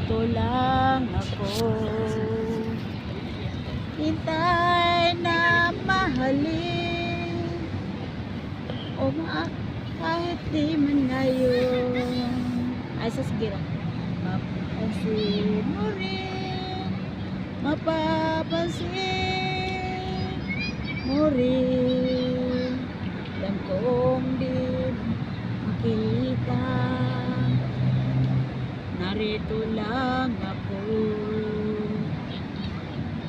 narito lang ako. Hintay na mahalin kahit di man ngayon. Ay, sige lang. Mapapansin mo rin, mapapansin mo rin. Alam kong di makita, narito lang ako.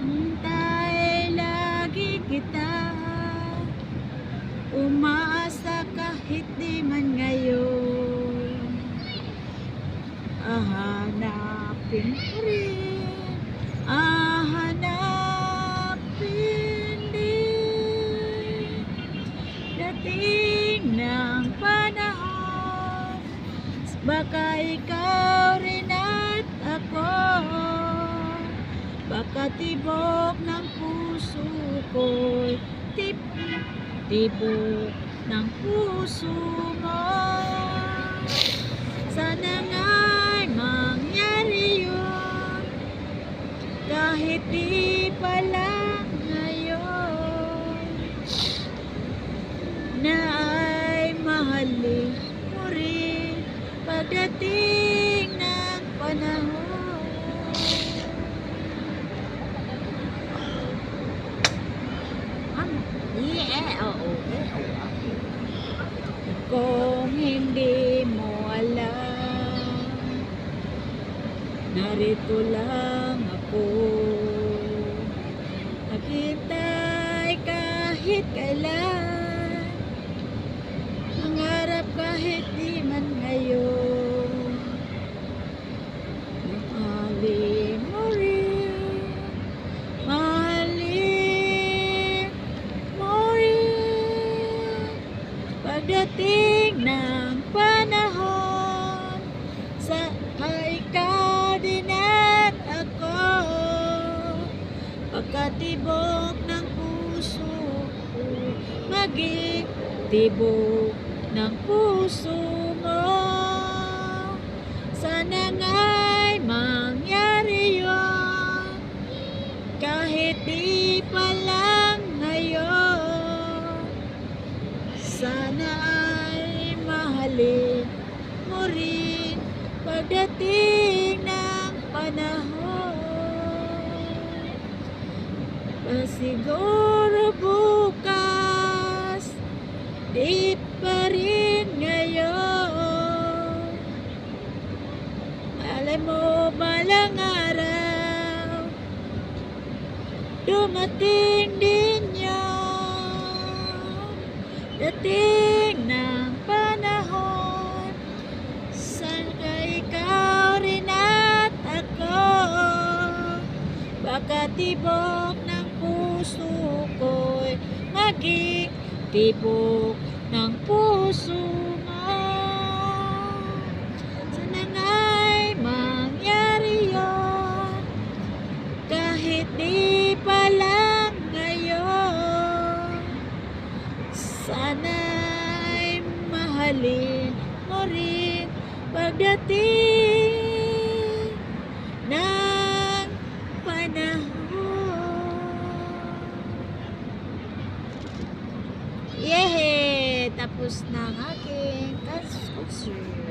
Hintay lagi kita, umaasa kahit di man ngayon. Hahanapin ko rin, hahanapin din. Dating ng panahon, baka ikaw rin at ako, baka tibok ng puso ko'y tibok ng puso mo. Sana nga'y mangyari yun, kahit di pa lang ngayon, na ay mahalin mo rin pagdating ng panahon. Kung hindi mo alam, narito lang ako. Naghintay kahit kailan, mangarap kahit di man ngayon. Mahalin mo rin, mahalin mo rin pagdating ng panahon. Sa ikaw din at ako, pagkatibok ng puso ko, maging tibok ng puso mo. Sana nga'y mangyari yun, kahit di pa lang ngayon. Sana ay mahalin mo rin pagdating ng panahon. Siguro bukas, di pa rin ngayon. Alam mo balang araw, dumating din yun. Dating ng panahon, sana ikaw rin at ako, baka tibok ng puso ko'y maging tibok ng puso mo. Sana nga'y mangyari yun, kahit di pa lang ngayon. Sana'y mahalin mo rin pagdating ng panahon. Yehe! Tapos na ang aking concert.